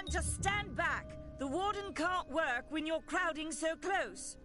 Everyone just stand back. The warden can't work when you're crowding so close.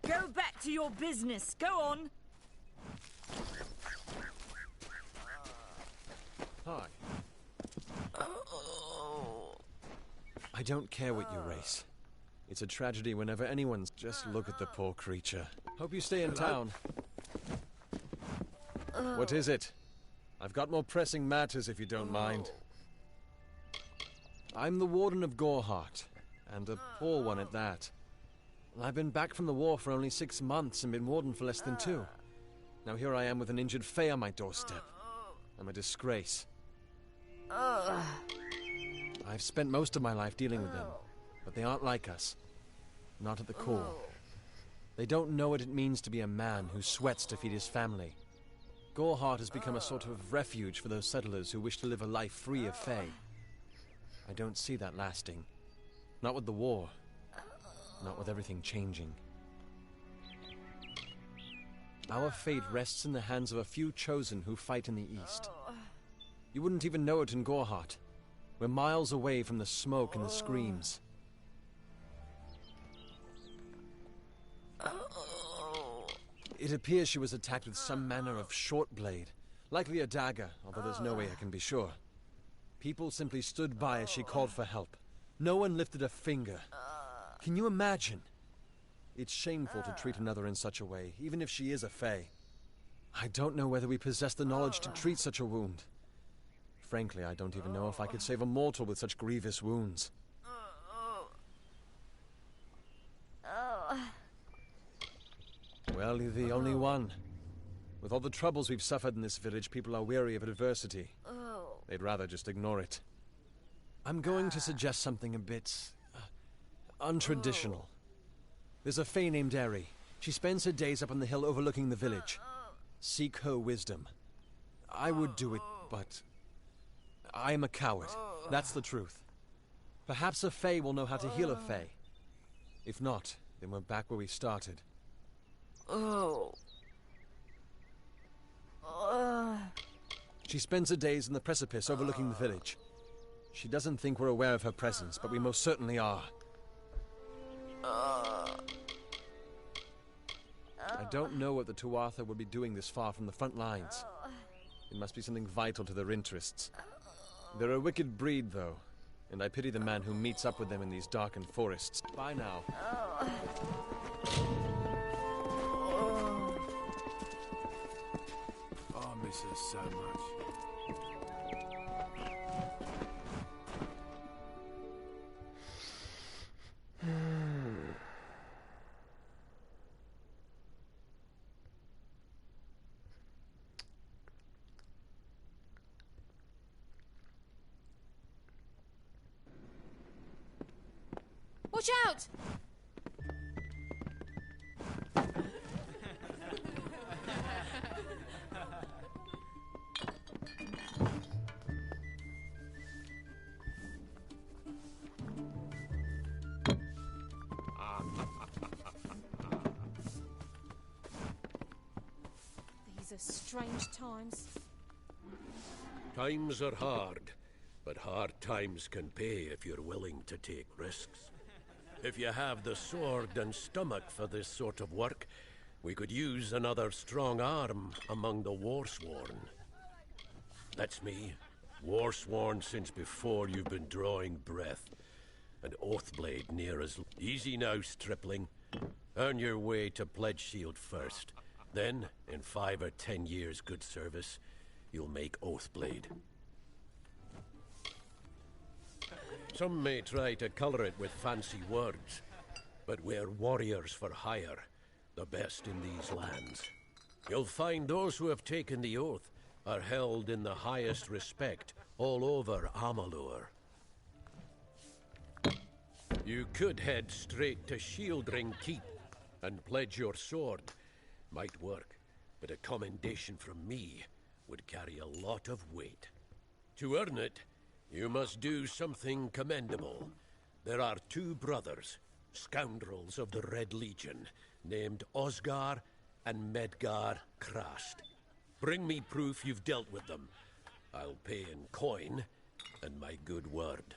Go back to your business. Go on. Hi. I don't care what you race. It's a tragedy whenever anyone's... Just look at the poor creature. Hope you stay in town. What is it? I've got more pressing matters if you don't mind. I'm the Warden of Goreheart, and a poor one at that. I've been back from the war for only 6 months and been warden for less than 2. Now here I am with an injured Fae on my doorstep. I'm a disgrace. I've spent most of my life dealing with them, but they aren't like us. Not at the core. They don't know what it means to be a man who sweats to feed his family. Goreheart has become a sort of refuge for those settlers who wish to live a life free of Fae. I don't see that lasting. Not with the war. Not with everything changing. Our fate rests in the hands of a few chosen who fight in the east. You wouldn't even know it in Goreheart. We're miles away from the smoke and the screams. It appears she was attacked with some manner of short blade, likely a dagger, although there's no way I can be sure. People simply stood by as she called for help. No one lifted a finger. Can you imagine? It's shameful to treat another in such a way, even if she is a Fae. I don't know whether we possess the knowledge to treat such a wound. Frankly, I don't even know if I could save a mortal with such grievous wounds. Well, you're the only one. With all the troubles we've suffered in this village, people are weary of adversity. They'd rather just ignore it. I'm going to suggest something a bit... untraditional. There's a Fae named Eri. She spends her days up on the hill overlooking the village. Seek her wisdom. I would do it, but... I am a coward. That's the truth. Perhaps a Fae will know how to heal a Fae. If not, then we're back where we started. She spends her days in the precipice overlooking the village. She doesn't think we're aware of her presence, but we most certainly are. I don't know what the Tuatha would be doing this far from the front lines. It must be something vital to their interests. They're a wicked breed, though, and I pity the man who meets up with them in these darkened forests. Bye now. Oh, I miss her so much. Watch out! These are strange times. Times are hard, but hard times can pay if you're willing to take risks. If you have the sword and stomach for this sort of work, we could use another strong arm among the Warsworn. That's me. Warsworn since before you've been drawing breath. An Oathblade near as easy now, stripling. Earn your way to Pledge Shield first. Then, in 5 or 10 years' good service, you'll make Oathblade. Some may try to color it with fancy words, but we're warriors for hire, the best in these lands. You'll find those who have taken the oath are held in the highest respect all over Amalur. You could head straight to Shieldring Keep and pledge your sword. Might work, but a commendation from me would carry a lot of weight. To earn it, you must do something commendable. There are 2 brothers, scoundrels of the Red Legion, named Osgar and Medgar Krast. Bring me proof you've dealt with them. I'll pay in coin and my good word.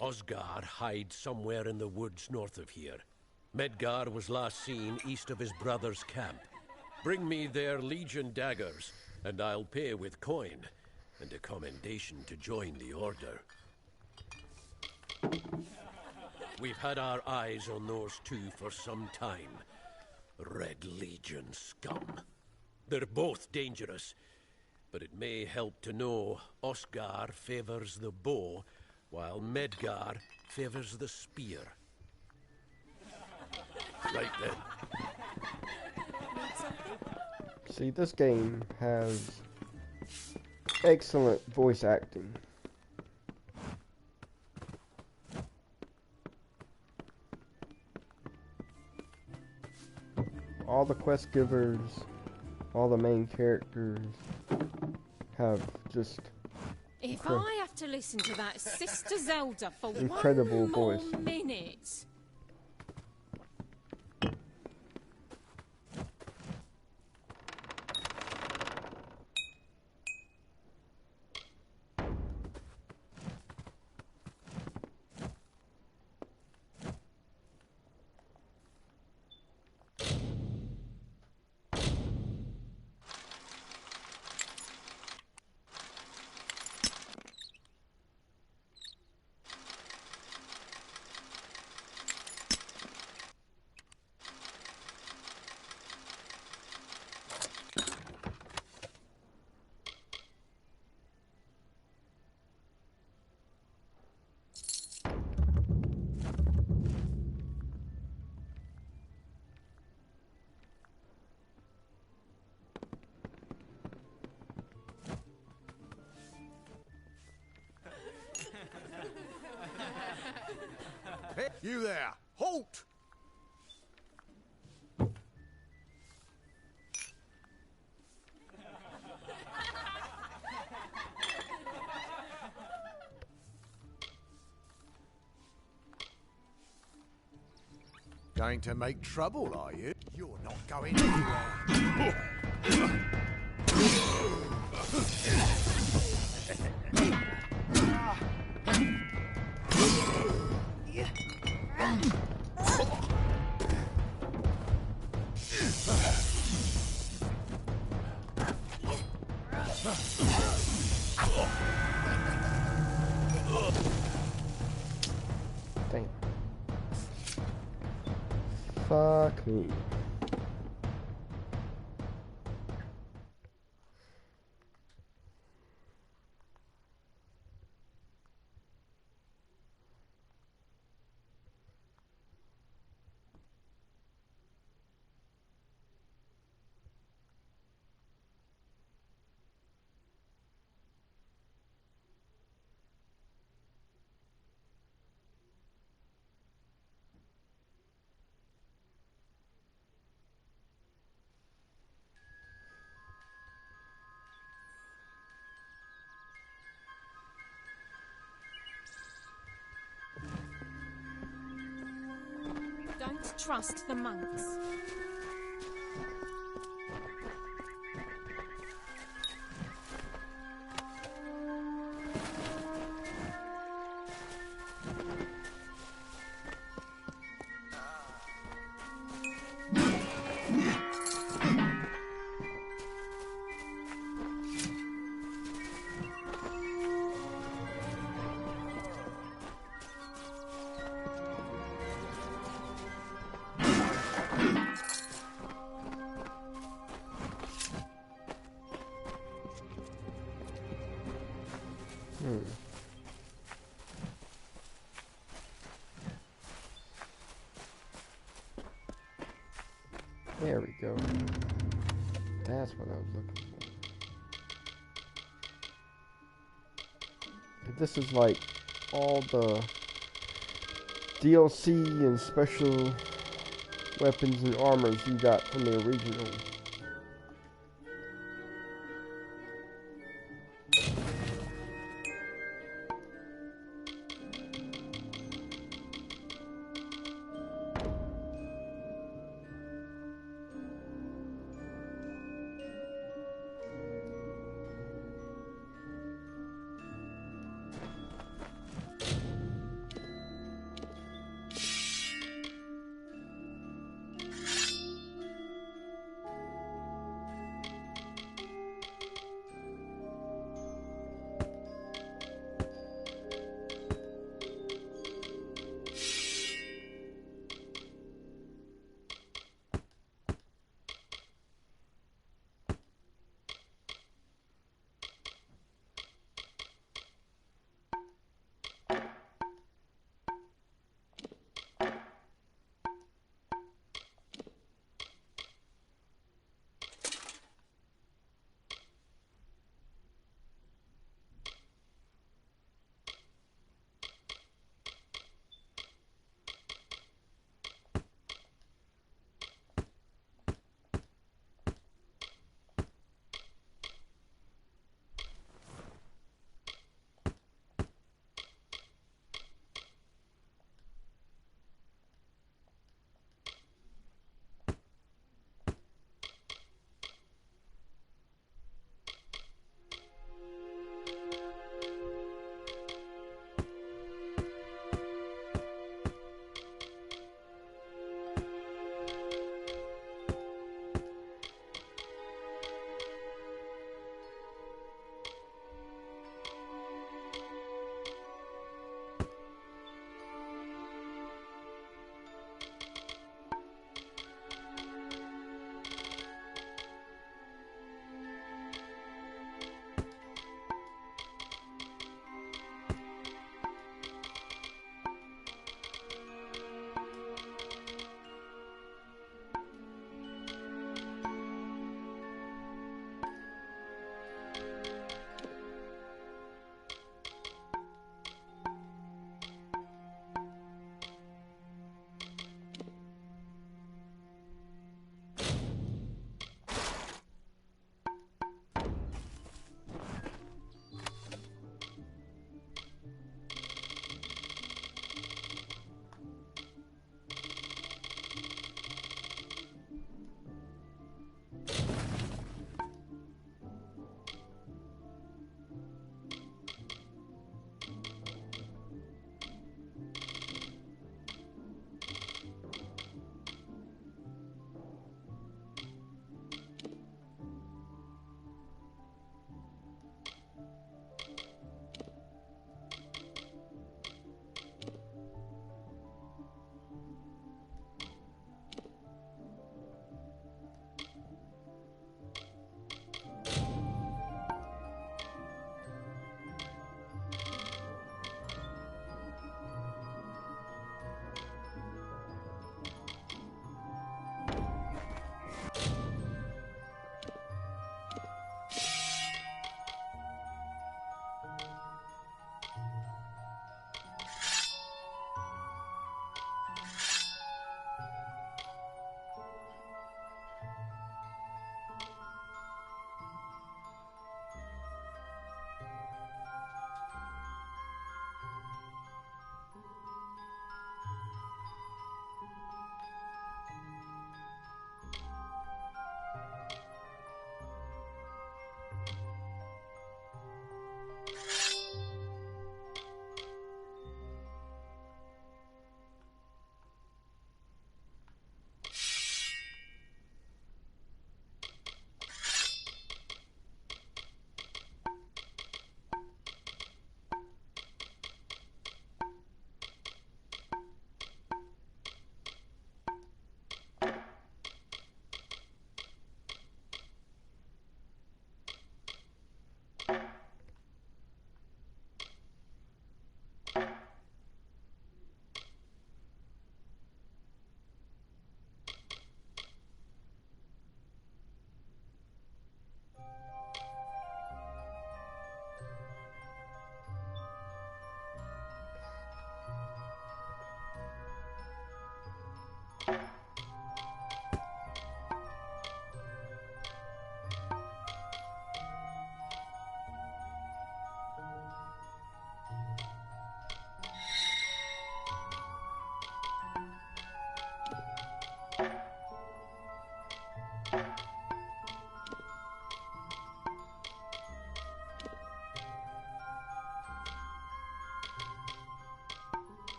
Osgar hides somewhere in the woods north of here. Medgar was last seen east of his brother's camp. Bring me their Legion daggers, and I'll pay with coin, and a commendation to join the order. We've had our eyes on those 2 for some time. Red Legion scum. They're both dangerous, but it may help to know Oscar favors the bow, while Medgar favors the spear. Right then. See, this game has excellent voice acting. All the quest givers, all the main characters have just If I have to listen to that Sister Zelda for incredible one more voice. minute. Hey, you there! Halt! Going to make trouble, are you? You're not going anywhere. Damn. Fuck me. Don't trust the monks. There we go. That's what I was looking for. This is like all the DLC and special weapons and armors you got from the original.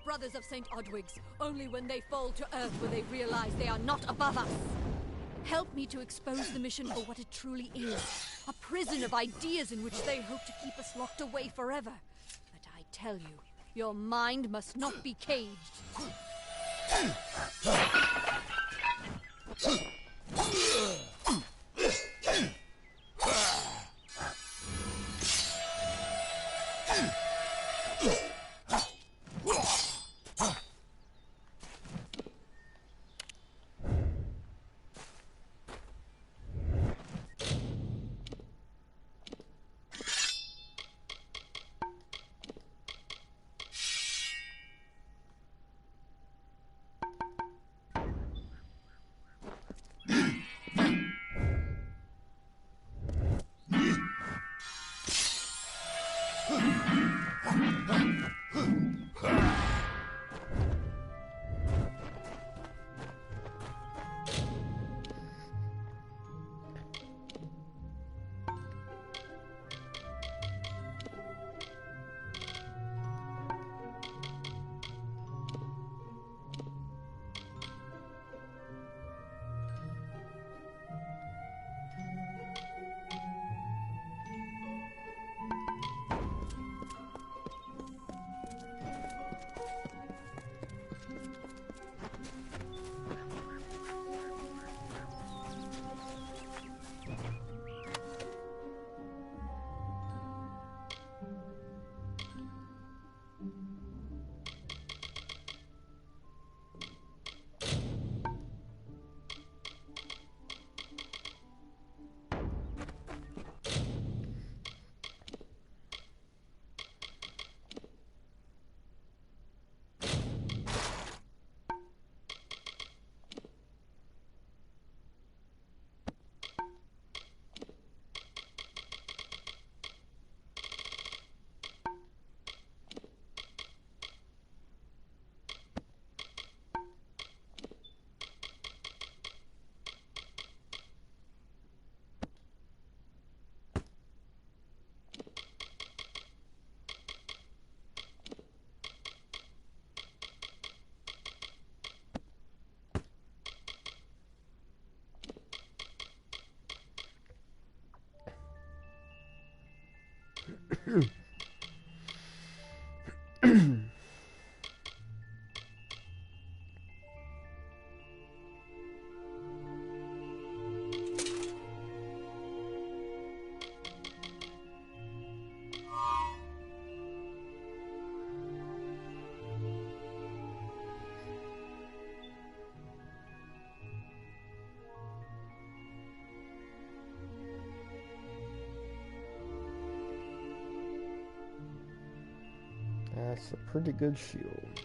brothers of St. Odwig's. Only when they fall to earth will they realize they are not above us. Help me to expose the mission for what it truly is. A prison of ideas in which they hope to keep us locked away forever. But I tell you, your mind must not be caged. That's a pretty good shield.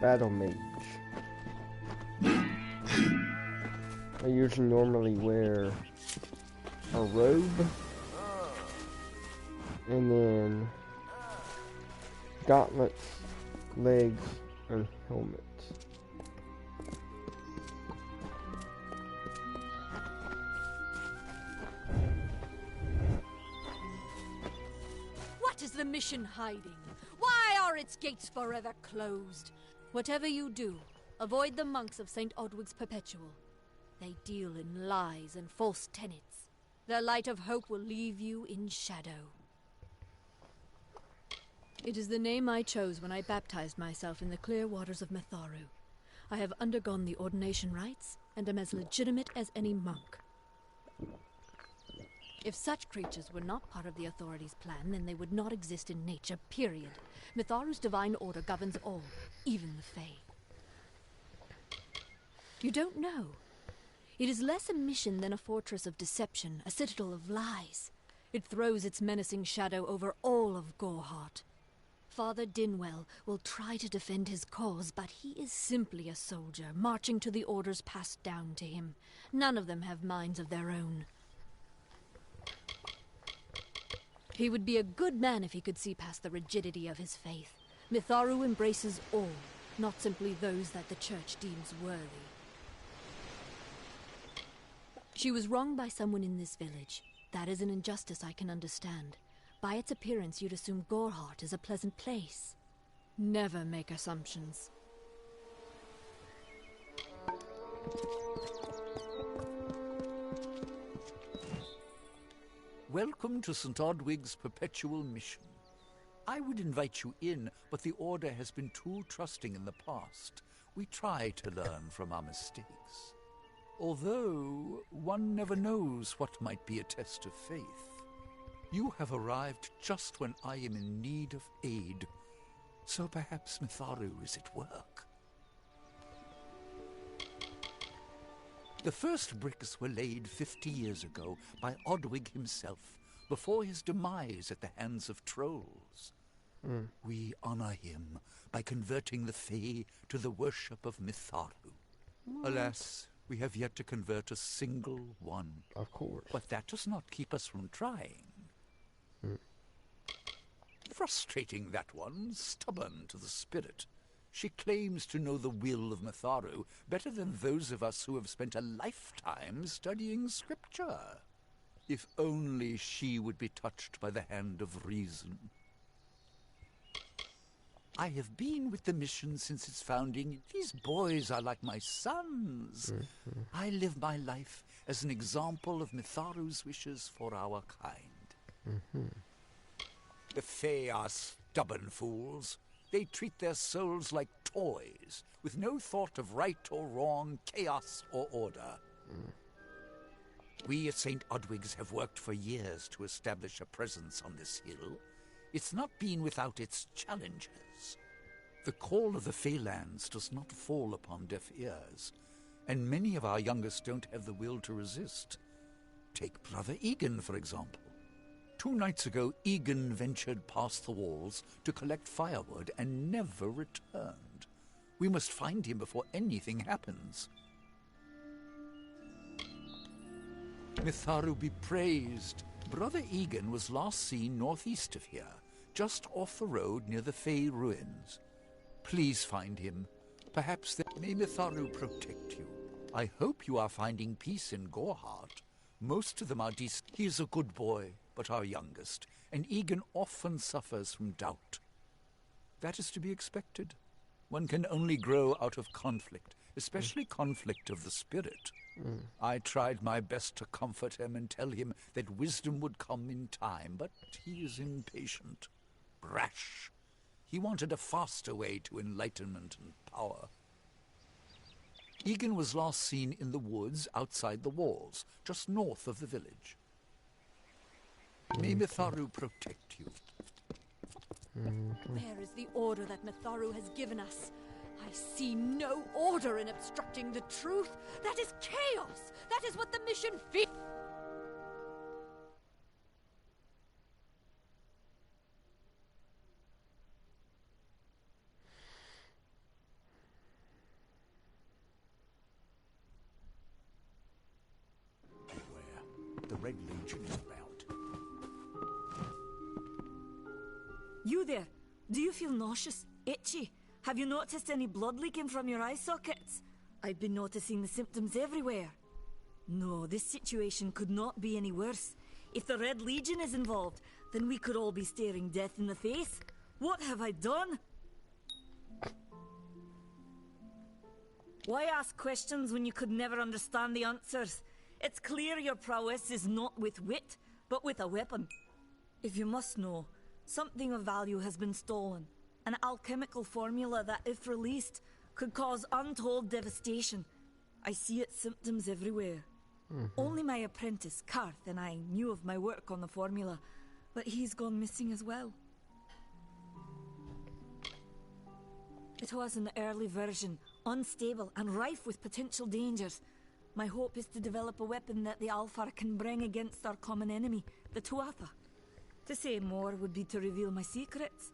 Battle Mage. I usually normally wear a robe and then gauntlets, legs, and helmets. What is the mission hiding? Why are its gates forever closed? Whatever you do, avoid the monks of St. Odwig's Perpetual. They deal in lies and false tenets. Their light of hope will leave you in shadow. It is the name I chose when I baptized myself in the clear waters of Mitharu. I have undergone the ordination rites and am as legitimate as any monk. If such creatures were not part of the authorities' plan, then they would not exist in nature, period. Mitharu's divine order governs all, even the Fae. You don't know. It is less a mission than a fortress of deception, a citadel of lies. It throws its menacing shadow over all of Gorehart. Father Dinwell will try to defend his cause, but he is simply a soldier, marching to the orders passed down to him. None of them have minds of their own. He would be a good man if he could see past the rigidity of his faith. Mitharu embraces all, not simply those that the Church deems worthy. She was wronged by someone in this village. That is an injustice I can understand. By its appearance, you'd assume Gorehart is a pleasant place. Never make assumptions. Welcome to St. Odwig's Perpetual Mission. I would invite you in, but the Order has been too trusting in the past. We try to learn from our mistakes. Although, one never knows what might be a test of faith. You have arrived just when I am in need of aid, so perhaps Mitharu is at work. The first bricks were laid 50 years ago by Odwig himself, before his demise at the hands of trolls. We honor him by converting the Fae to the worship of Mitharu. Alas, we have yet to convert a single one. Of course. But that does not keep us from trying. Frustrating, that one, stubborn to the spirit. She claims to know the will of Mitharu better than those of us who have spent a lifetime studying scripture. If only she would be touched by the hand of reason. I have been with the mission since its founding. These boys are like my sons. I live my life as an example of Mitharu's wishes for our kind. The Fae are stubborn fools. They treat their souls like toys, with no thought of right or wrong, chaos or order. We at St. Odwig's have worked for years to establish a presence on this hill. It's not been without its challenges. The call of the Feylands does not fall upon deaf ears, and many of our youngest don't have the will to resist. Take Brother Egan, for example. 2 nights ago, Egan ventured past the walls to collect firewood and never returned. We must find him before anything happens. Mitharu be praised. Brother Egan was last seen northeast of here, just off the road near the Fey ruins. Please find him. Perhaps may Mitharu protect you. I hope you are finding peace in Gorehart. Most of them are decent. He is a good boy, but our youngest, and Egan often suffers from doubt. That is to be expected. One can only grow out of conflict, especially conflict of the spirit. I tried my best to comfort him and tell him that wisdom would come in time, but he is impatient, brash. He wanted a faster way to enlightenment and power. Egan was last seen in the woods outside the walls, just north of the village. May Mitharu protect you. Where is the order that Mitharu has given us? I see no order in obstructing the truth. That is chaos. That is what the mission feels. You there. Do you feel nauseous? Itchy? Have you noticed any blood leaking from your eye sockets? I've been noticing the symptoms everywhere. No, this situation could not be any worse. If the Red Legion is involved, then we could all be staring death in the face. What have I done? Why ask questions when you could never understand the answers? It's clear your prowess is not with wit, but with a weapon. If you must know, something of value has been stolen. An alchemical formula that, if released, could cause untold devastation. I see its symptoms everywhere. Only my apprentice, Karth, and I knew of my work on the formula, but he's gone missing as well. It was an early version, unstable and rife with potential dangers. My hope is to develop a weapon that the Alfar can bring against our common enemy, the Tuatha. To say more would be to reveal my secrets.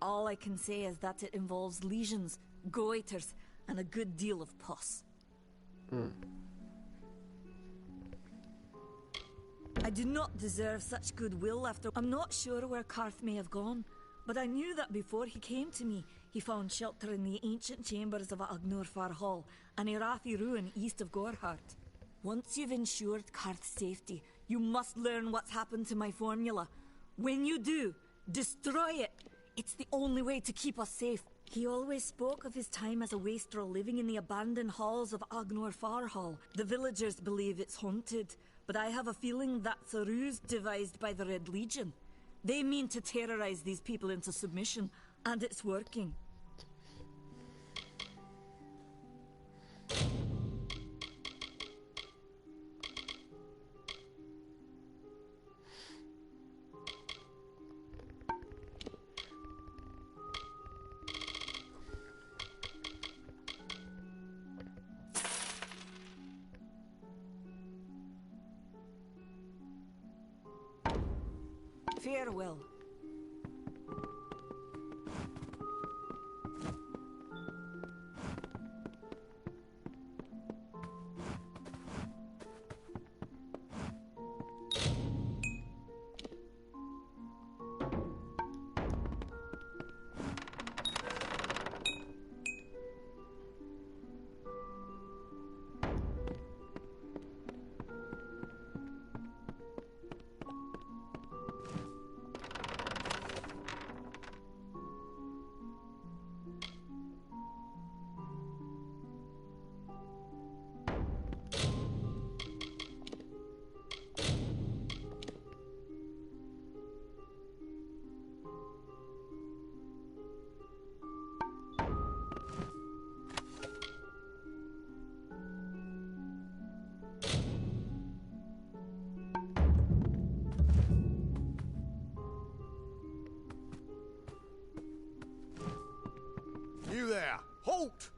All I can say is that it involves lesions, goiters, and a good deal of pus. I do not deserve such goodwill after... I'm not sure where Karth may have gone, but I knew that before he came to me, he found shelter in the ancient chambers of Agnurfar Hall, an Irathi ruin east of Gorhart. Once you've ensured Karth's safety, you must learn what's happened to my formula. When you do, destroy it. It's the only way to keep us safe. He always spoke of his time as a wastrel living in the abandoned halls of Agnurfar Hall. The villagers believe it's haunted, but I have a feeling that's a ruse devised by the Red Legion. They mean to terrorize these people into submission, and it's working. Farewell. You there! Halt!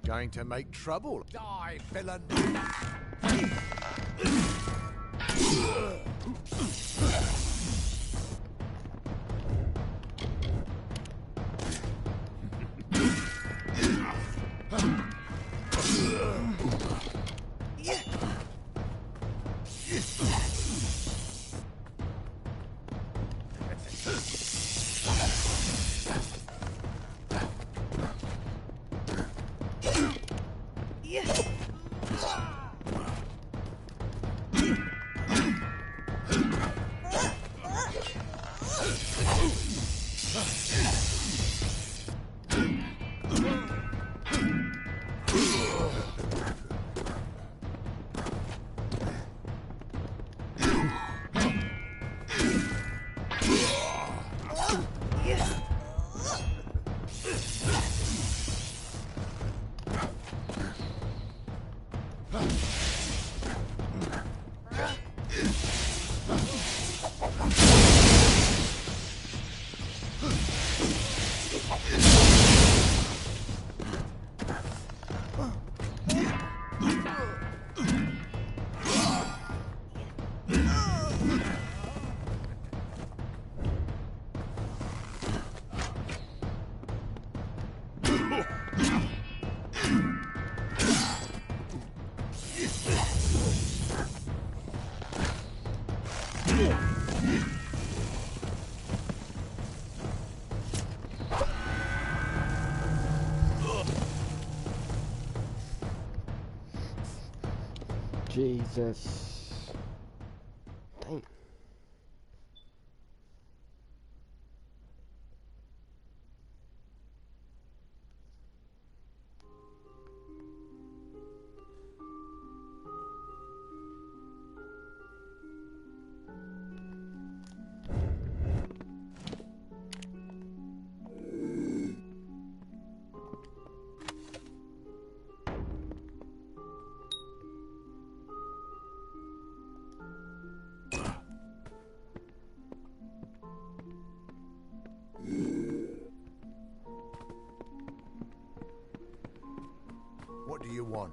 Going to make trouble? Die, villain! Jesus. Dang. What do you want?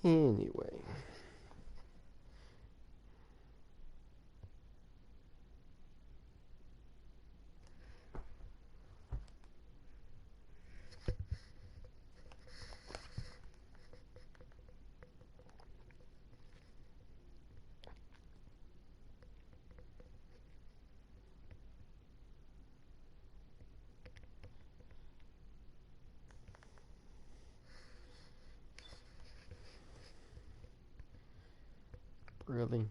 Anyway. Really?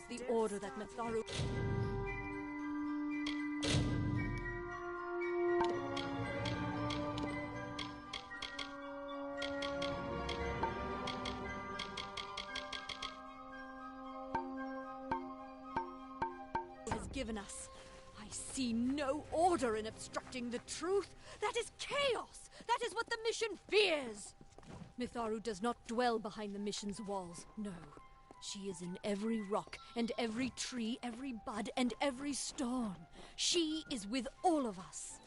The order that Matharu... has given us. I see no order in obstructing the truth. That is chaos. That is what the mission fears. Mitharu does not dwell behind the mission's walls. No. She is in every rock and every tree, every bud and every storm. She is with all of us.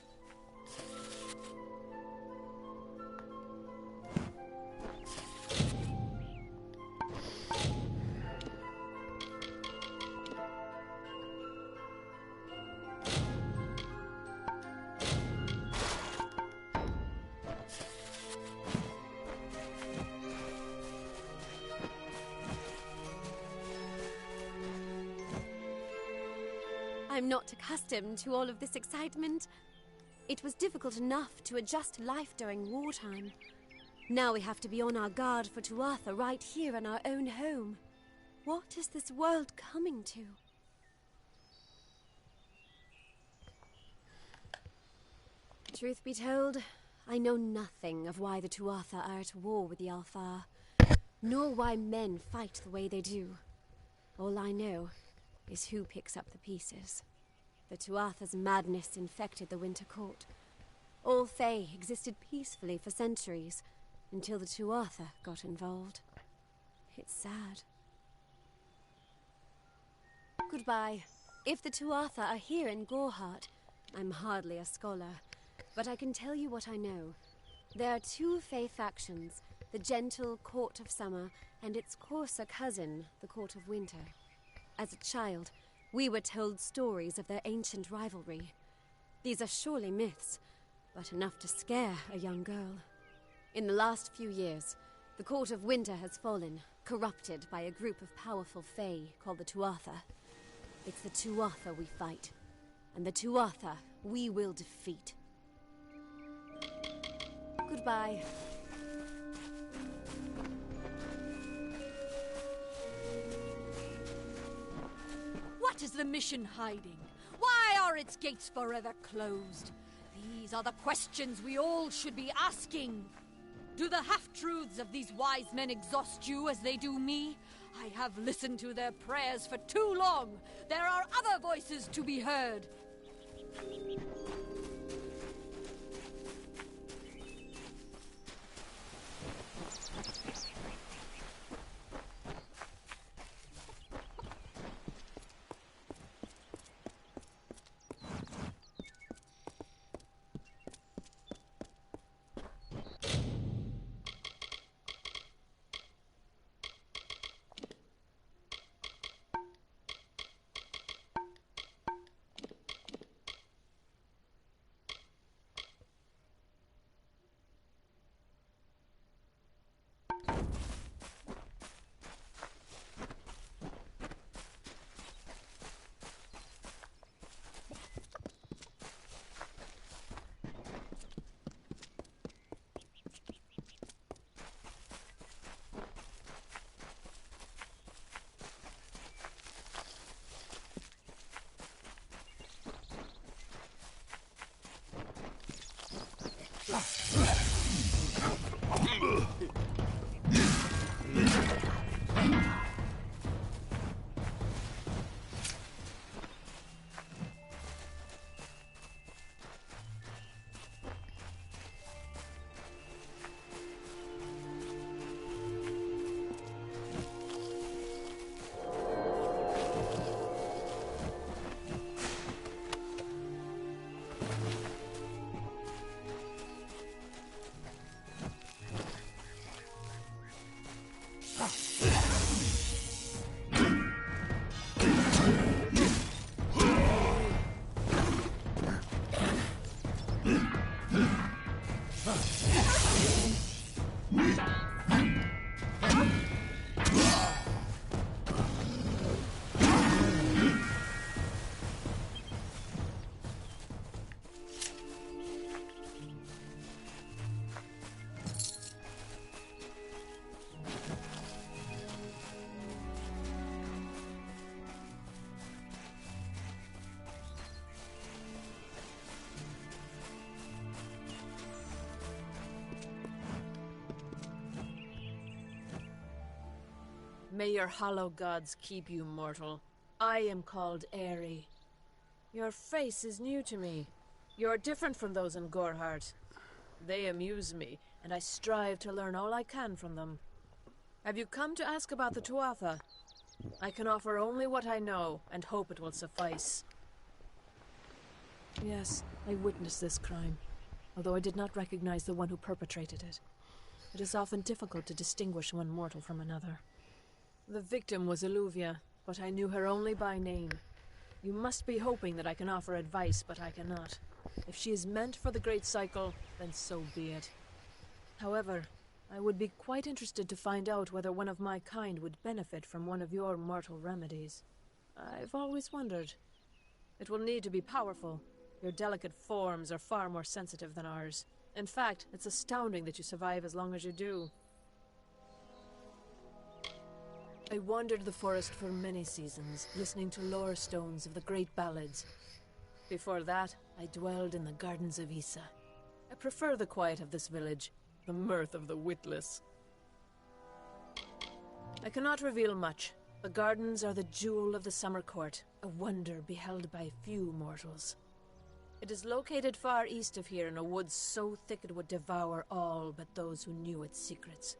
I'm not accustomed to all of this excitement. It was difficult enough to adjust life during wartime. Now we have to be on our guard for Tuatha right here in our own home. What is this world coming to? Truth be told, I know nothing of why the Tuatha are at war with the Alfar, nor why men fight the way they do. All I know is who picks up the pieces. The Tuatha's madness infected the Winter Court. All Fae existed peacefully for centuries, until the Tuatha got involved. It's sad. Goodbye. If the Tuatha are here in Gorhart, I'm hardly a scholar, but I can tell you what I know. There are two Fae factions, the gentle Court of Summer and its coarser cousin, the Court of Winter. As a child, we were told stories of their ancient rivalry. These are surely myths, but enough to scare a young girl. In the last few years, the Court of Winter has fallen, corrupted by a group of powerful Fae called the Tuatha. It's the Tuatha we fight, and the Tuatha we will defeat. Goodbye. What is the mission hiding? Why are its gates forever closed? These are the questions we all should be asking. Do the half-truths of these wise men exhaust you as they do me? I have listened to their prayers for too long. There are other voices to be heard. May your hollow gods keep you, mortal. I am called Aerie. Your face is new to me. You're different from those in Gorhart. They amuse me, and I strive to learn all I can from them. Have you come to ask about the Tuatha? I can offer only what I know, and hope it will suffice. Yes, I witnessed this crime, although I did not recognize the one who perpetrated it. It is often difficult to distinguish one mortal from another. The victim was Illuvia, but I knew her only by name. You must be hoping that I can offer advice, but I cannot. If she is meant for the Great Cycle, then so be it. However, I would be quite interested to find out whether one of my kind would benefit from one of your mortal remedies. I've always wondered. It will need to be powerful. Your delicate forms are far more sensitive than ours. In fact, it's astounding that you survive as long as you do. I wandered the forest for many seasons, listening to lore stones of the great ballads. Before that, I dwelled in the gardens of Issa. I prefer the quiet of this village, the mirth of the witless. I cannot reveal much. The gardens are the jewel of the summer court, a wonder beheld by few mortals. It is located far east of here in a wood so thick it would devour all but those who knew its secrets.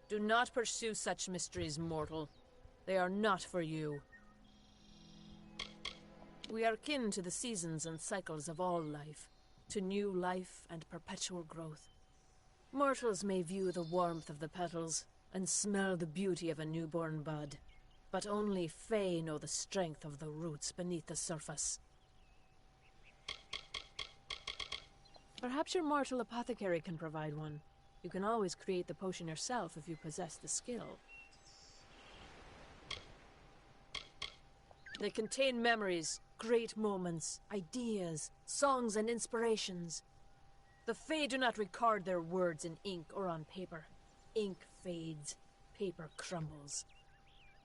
Do not pursue such mysteries, mortal. They are not for you. We are kin to the seasons and cycles of all life, to new life and perpetual growth. Mortals may view the warmth of the petals and smell the beauty of a newborn bud, but only Fae know the strength of the roots beneath the surface. Perhaps your mortal apothecary can provide one. You can always create the potion yourself if you possess the skill. They contain memories, great moments, ideas, songs and inspirations. The Fae do not record their words in ink or on paper. Ink fades, paper crumbles.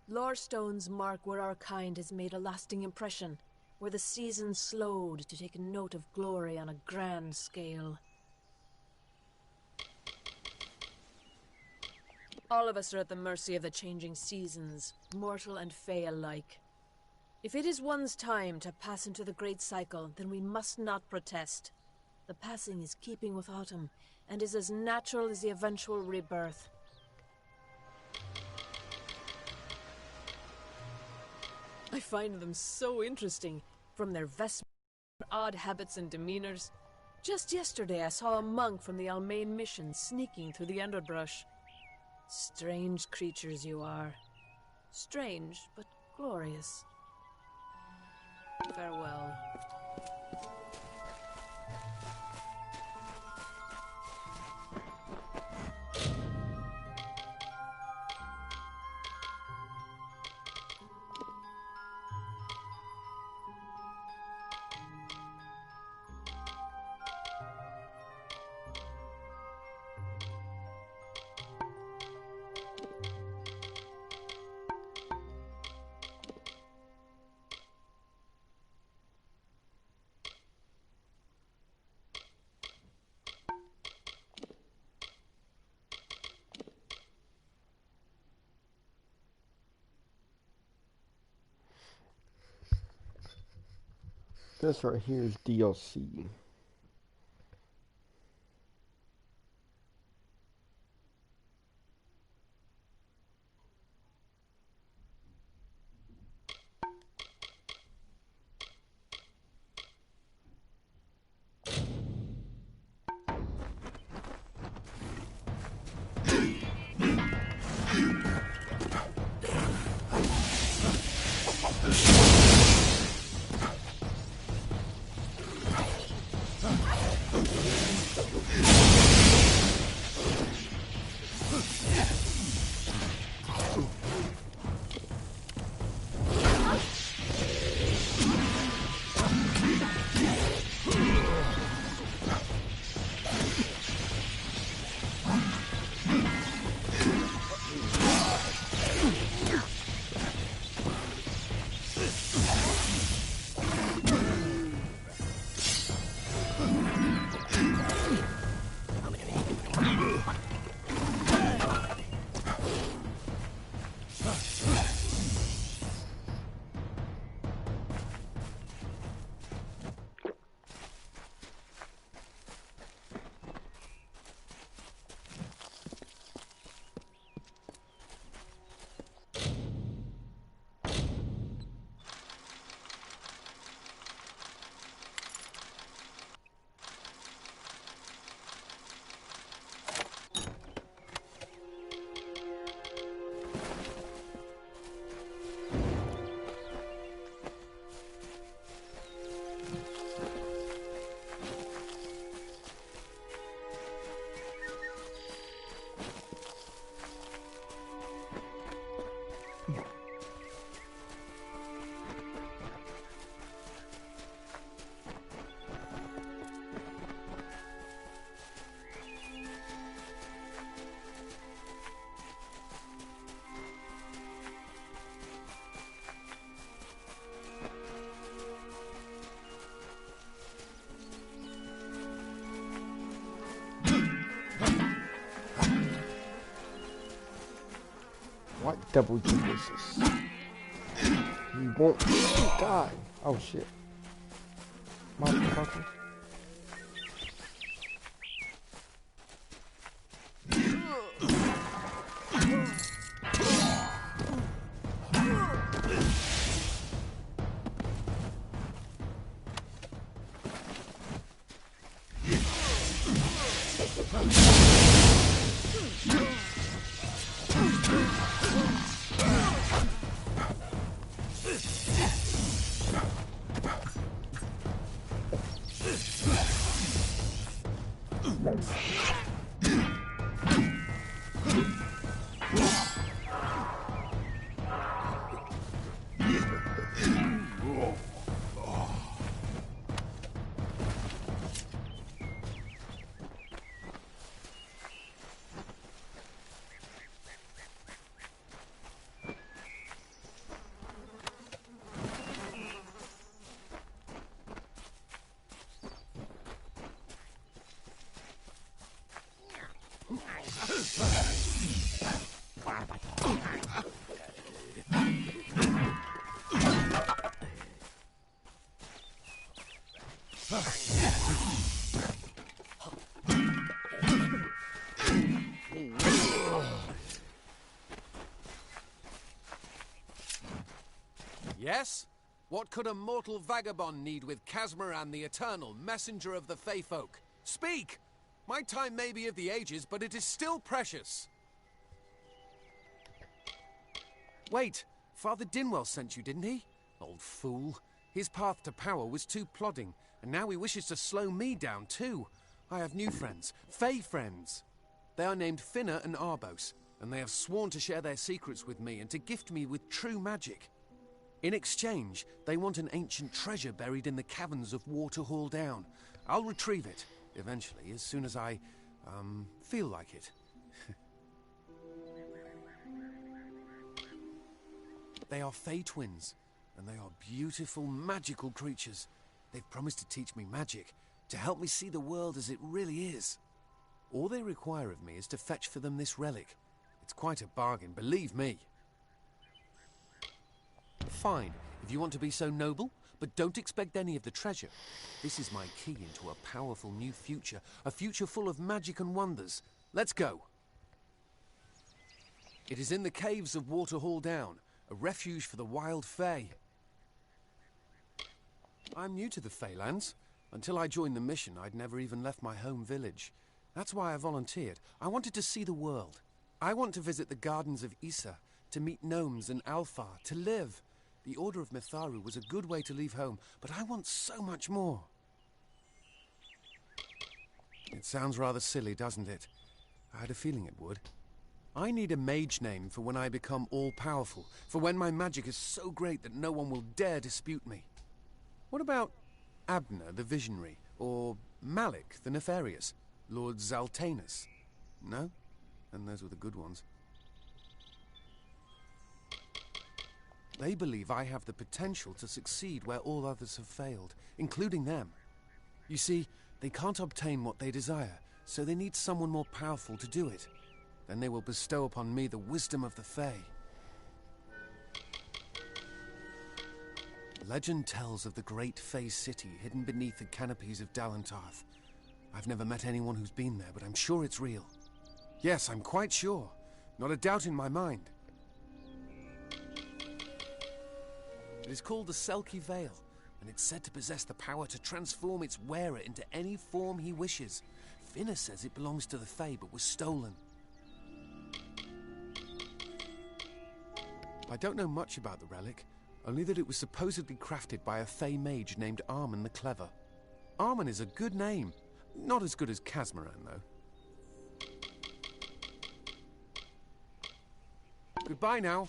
Lore stones mark where our kind has made a lasting impression, where the seasons slowed to take note of glory on a grand scale. All of us are at the mercy of the changing seasons, mortal and Fae alike. If it is one's time to pass into the great cycle, then we must not protest. The passing is keeping with autumn, and is as natural as the eventual rebirth. I find them so interesting, from their vestments, odd habits and demeanors. Just yesterday I saw a monk from the Almain mission sneaking through the underbrush. Strange creatures you are. Strange, but glorious. Farewell. This right here is DLC. double delicious. You won't die. Oh shit. Motherfucker. Yes? What could a mortal vagabond need with Casmaran the Eternal, messenger of the Fey folk? Speak! My time may be of the ages, but it is still precious. Wait, Father Dinwell sent you, didn't he? Old fool. His path to power was too plodding, and now he wishes to slow me down too. I have new friends, Fey friends. They are named Finna and Arbos, and they have sworn to share their secrets with me and to gift me with true magic. In exchange, they want an ancient treasure buried in the caverns of Waterhall Down. I'll retrieve it, eventually, as soon as I, feel like it. They are Fey twins, and they are beautiful, magical creatures. They've promised to teach me magic, to help me see the world as it really is. All they require of me is to fetch for them this relic. It's quite a bargain, believe me. Fine, if you want to be so noble, but don't expect any of the treasure. This is my key into a powerful new future, a future full of magic and wonders. Let's go. It is in the caves of Waterhall Down, a refuge for the wild Fey. I'm new to the Feylands. Until I joined the mission, I'd never even left my home village. That's why I volunteered. I wanted to see the world. I want to visit the gardens of Issa, to meet gnomes and Alfar, to live. The Order of Mitharu was a good way to leave home, but I want so much more. It sounds rather silly, doesn't it? I had a feeling it would. I need a mage name for when I become all-powerful, for when my magic is so great that no one will dare dispute me. What about Abner the Visionary, or Malik the Nefarious, Lord Zaltanus? No? Then those were the good ones. They believe I have the potential to succeed where all others have failed, including them. You see, they can't obtain what they desire, so they need someone more powerful to do it. Then they will bestow upon me the wisdom of the Fae. Legend tells of the great Fey city hidden beneath the canopies of Dalantarth. I've never met anyone who's been there, but I'm sure it's real. Yes, I'm quite sure. Not a doubt in my mind. It is called the Selkie Vale, and it's said to possess the power to transform its wearer into any form he wishes. Finna says it belongs to the Fae, but was stolen. I don't know much about the relic, only that it was supposedly crafted by a Fey mage named Armen the Clever. Armen is a good name. Not as good as Casmaran, though. Goodbye now.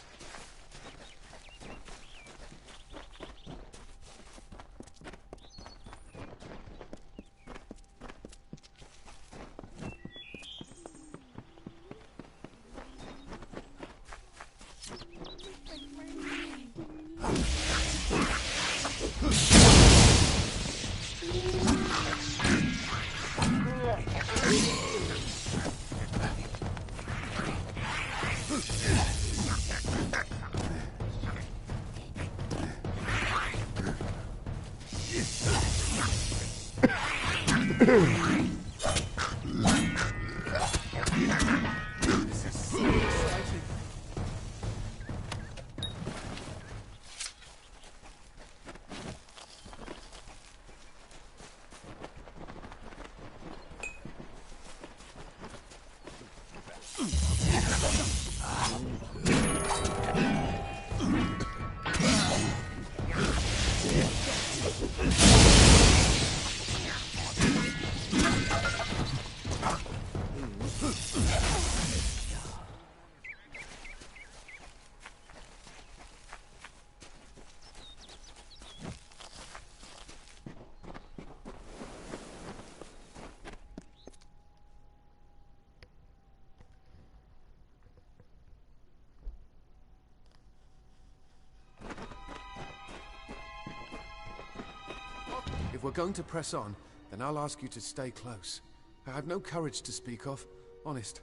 If we're going to press on, then I'll ask you to stay close. I have no courage to speak of. Honest.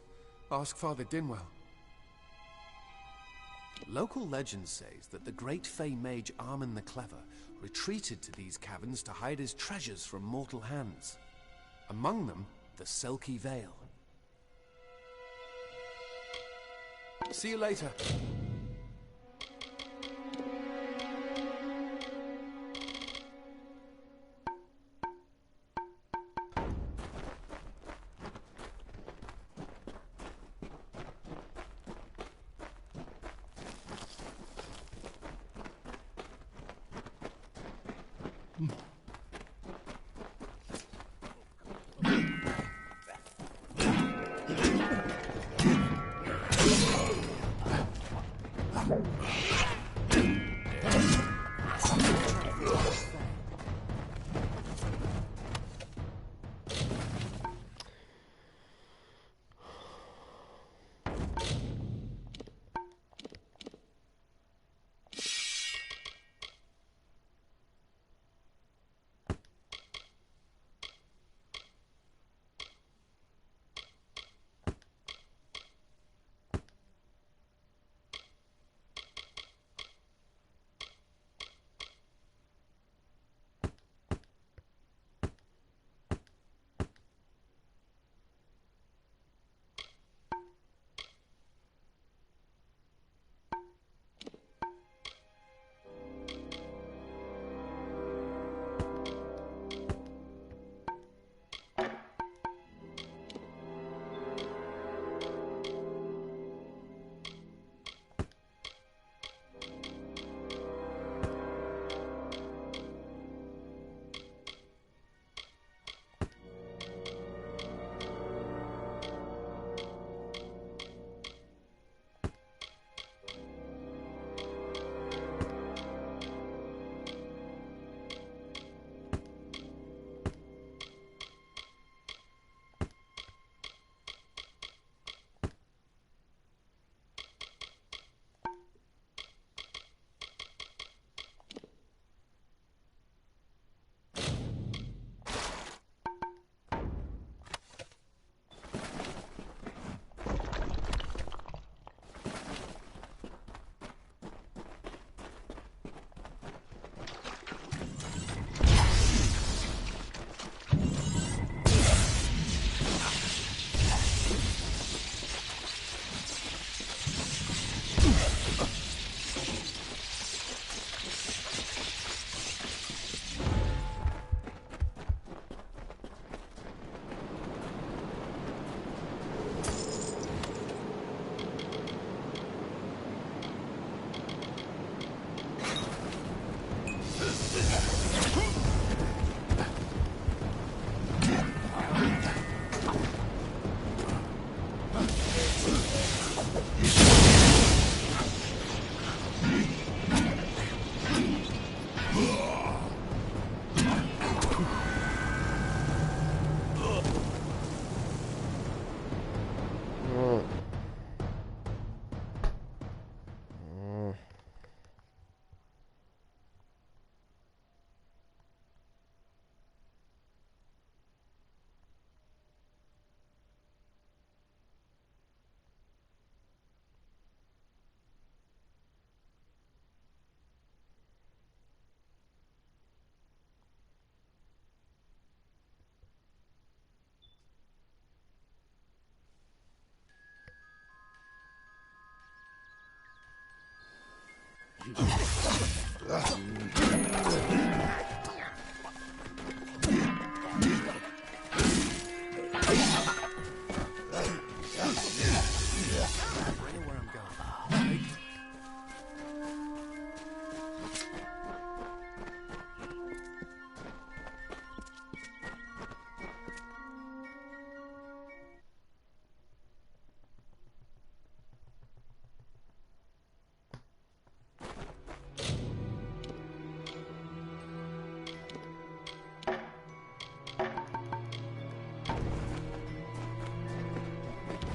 Ask Father Dinwell. Local legend says that the great Fey mage Armin the Clever retreated to these caverns to hide his treasures from mortal hands. Among them, the Selkie Vale. See you later.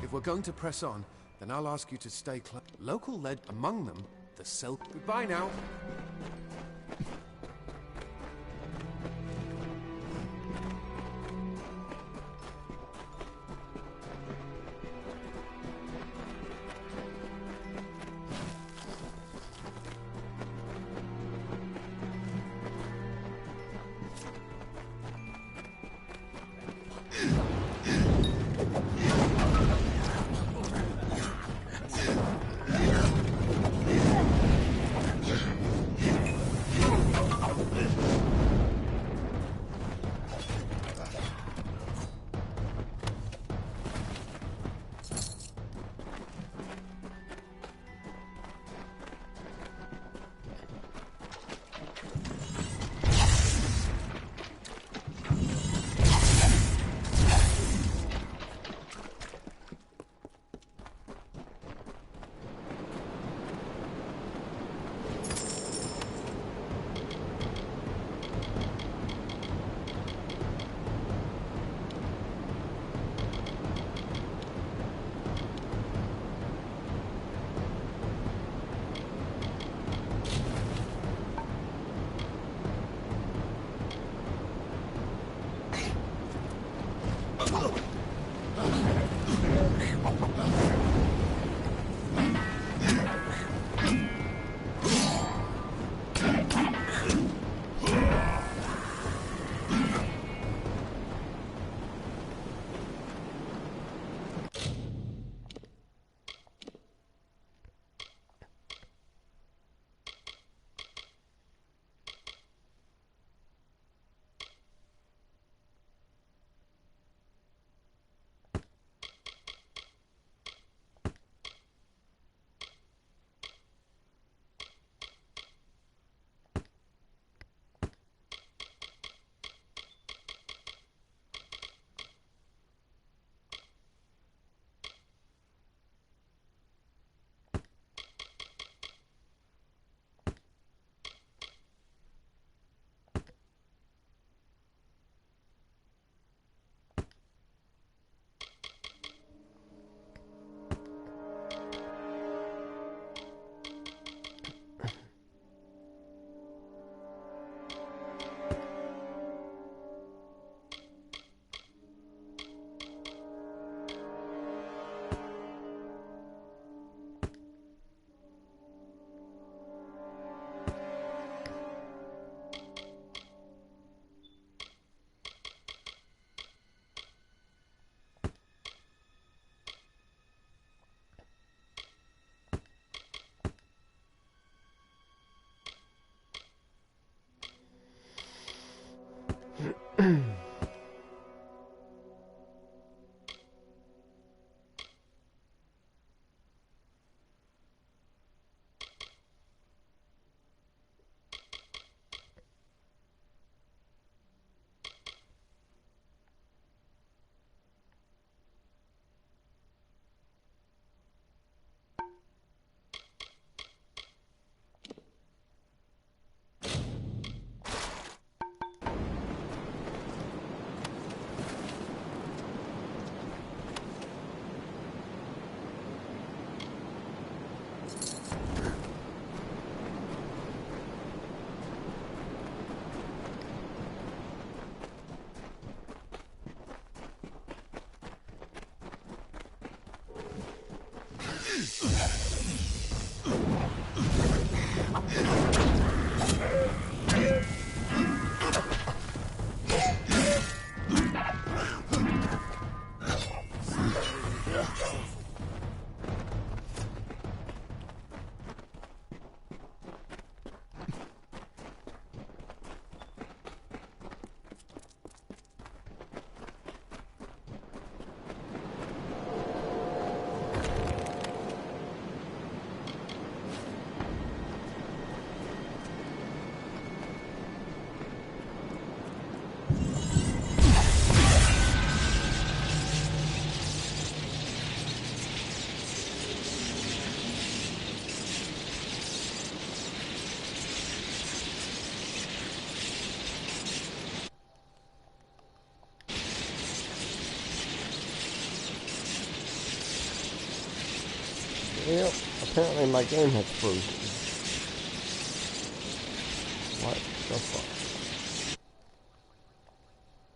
If we're going to press on, then I'll ask you to stay close. Local led among them, the Selk. Goodbye now. Well, apparently my game has frozen. What the fuck?